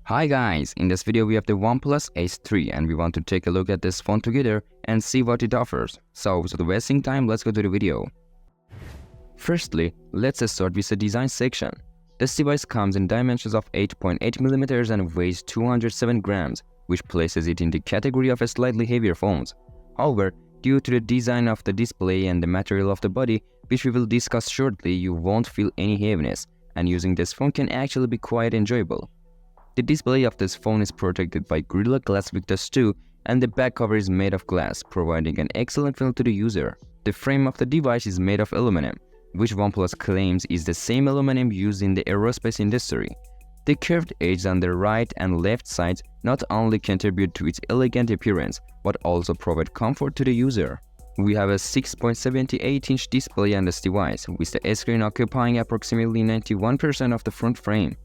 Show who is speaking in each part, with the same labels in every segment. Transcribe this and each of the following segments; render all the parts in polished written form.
Speaker 1: Hi guys, in this video we have the OnePlus Ace 3 and we want to take a look at this phone together and see what it offers. So without wasting time, let's go to the video. Firstly, let's start with the design section. This device comes in dimensions of 8.8mm and weighs 207 grams, which places it in the category of slightly heavier phones. However, due to the design of the display and the material of the body, which we will discuss shortly, you won't feel any heaviness, and using this phone can actually be quite enjoyable. The display of this phone is protected by Gorilla Glass Victus 2 and the back cover is made of glass, providing an excellent feel to the user. The frame of the device is made of aluminum, which OnePlus claims is the same aluminum used in the aerospace industry. The curved edges on the right and left sides not only contribute to its elegant appearance, but also provide comfort to the user. We have a 6.78-inch display on this device, with the screen occupying approximately 91% of the front frame.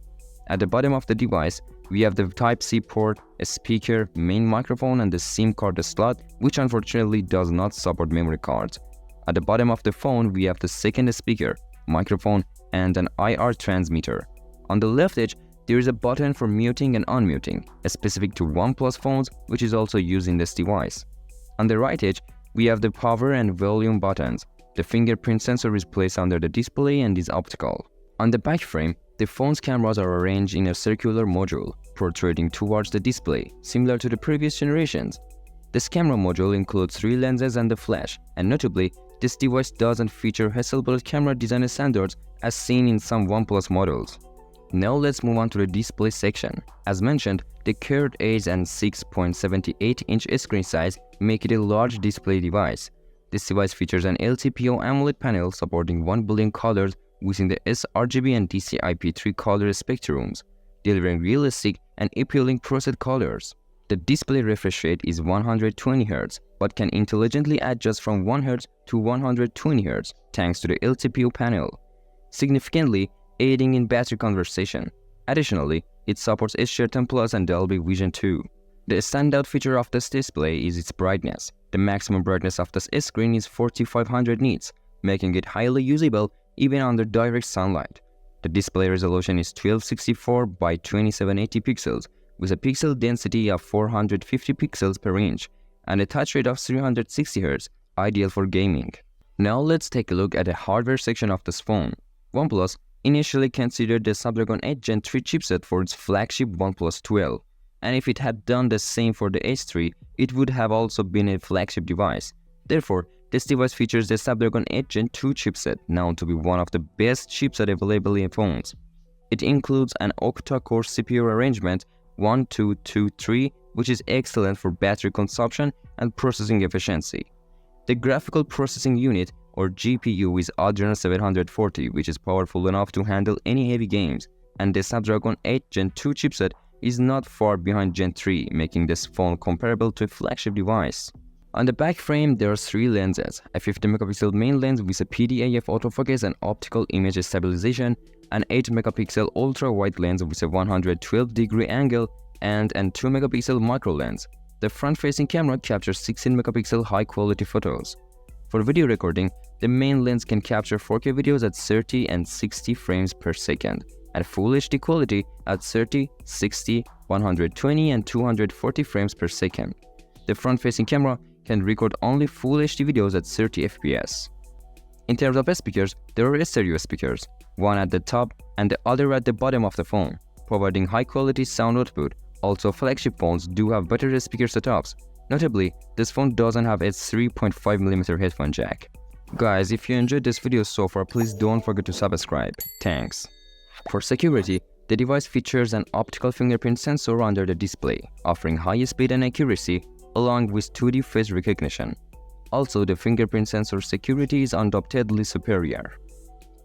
Speaker 1: At the bottom of the device, we have the Type-C port, a speaker, main microphone and the SIM card slot, which unfortunately does not support memory cards. At the bottom of the phone, we have the second speaker, microphone and an IR transmitter. On the left edge, there is a button for muting and unmuting, specific to OnePlus phones, which is also used in this device. On the right edge, we have the power and volume buttons. The fingerprint sensor is placed under the display and is optical. On the back frame, the phone's cameras are arranged in a circular module, protruding towards the display, similar to the previous generations. This camera module includes 3 lenses and a flash, and notably, this device doesn't feature Hasselblad camera design standards as seen in some OnePlus models. Now let's move on to the display section. As mentioned, the curved edge and 6.78-inch screen size make it a large display device. This device features an LTPO AMOLED panel supporting 1 billion colors within the sRGB and DCI-P3 color spectrums, delivering realistic and appealing preset colors. The display refresh rate is 120 Hz, but can intelligently adjust from 1 Hz to 120 Hz thanks to the LTPO panel, significantly aiding in battery conservation. Additionally, it supports HDR10 Plus and Dolby Vision 2. The standout feature of this display is its brightness. The maximum brightness of this screen is 4500 nits, making it highly usable even under direct sunlight. The display resolution is 1264 by 2780 pixels with a pixel density of 450 pixels per inch and a touch rate of 360 Hz, ideal for gaming. Now let's take a look at the hardware section of this phone. OnePlus initially considered the Snapdragon 8 Gen 3 chipset for its flagship OnePlus 12, and if it had done the same for the Ace 3, it would have also been a flagship device. Therefore, this device features the Snapdragon 8 Gen 2 chipset, known to be one of the best chipsets available in phones. It includes an octa-core CPU arrangement 1223, which is excellent for battery consumption and processing efficiency. The graphical processing unit, or GPU, is Adreno 740, which is powerful enough to handle any heavy games, and the Snapdragon 8 Gen 2 chipset is not far behind Gen 3, making this phone comparable to a flagship device. On the back frame, there are 3 lenses, a 50MP main lens with a PDAF autofocus and optical image stabilization, an 8MP ultra-wide lens with a 112-degree angle, and an 2MP micro lens. The front-facing camera captures 16MP high-quality photos. For video recording, the main lens can capture 4K videos at 30 and 60 frames per second, at Full HD quality at 30, 60, 120 and 240 frames per second. The front-facing camera can record only Full HD videos at 30 FPS. In terms of speakers, there are stereo speakers, one at the top and the other at the bottom of the phone, providing high-quality sound output. Also, flagship phones do have better speaker setups. Notably, this phone doesn't have its 3.5mm headphone jack. Guys, if you enjoyed this video so far, please don't forget to subscribe. Thanks. For security, the device features an optical fingerprint sensor under the display, offering high speed and accuracy along with 2D face recognition. Also, the fingerprint sensor security is undoubtedly superior.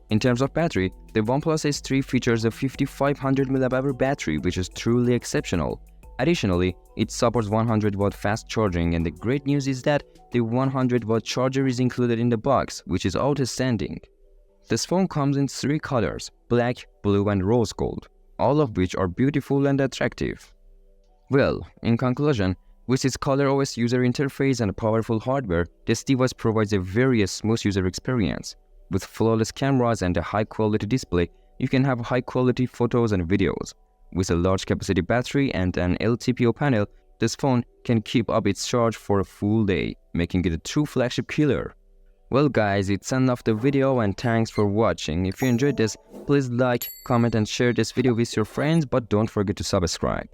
Speaker 1: In terms of battery, the OnePlus Ace 3 features a 5500 mAh battery, which is truly exceptional. Additionally, it supports 100-watt fast charging, and the great news is that the 100-watt charger is included in the box, which is outstanding. This phone comes in 3 colors, black, blue and rose gold, all of which are beautiful and attractive. Well, in conclusion, with its ColorOS user interface and powerful hardware, this device provides a very smooth user experience. With flawless cameras and a high-quality display, you can have high-quality photos and videos. With a large capacity battery and an LTPO panel, this phone can keep up its charge for a full day, making it a true flagship killer. Well guys, it's the end of the video and thanks for watching. If you enjoyed this, please like, comment and share this video with your friends, but don't forget to subscribe.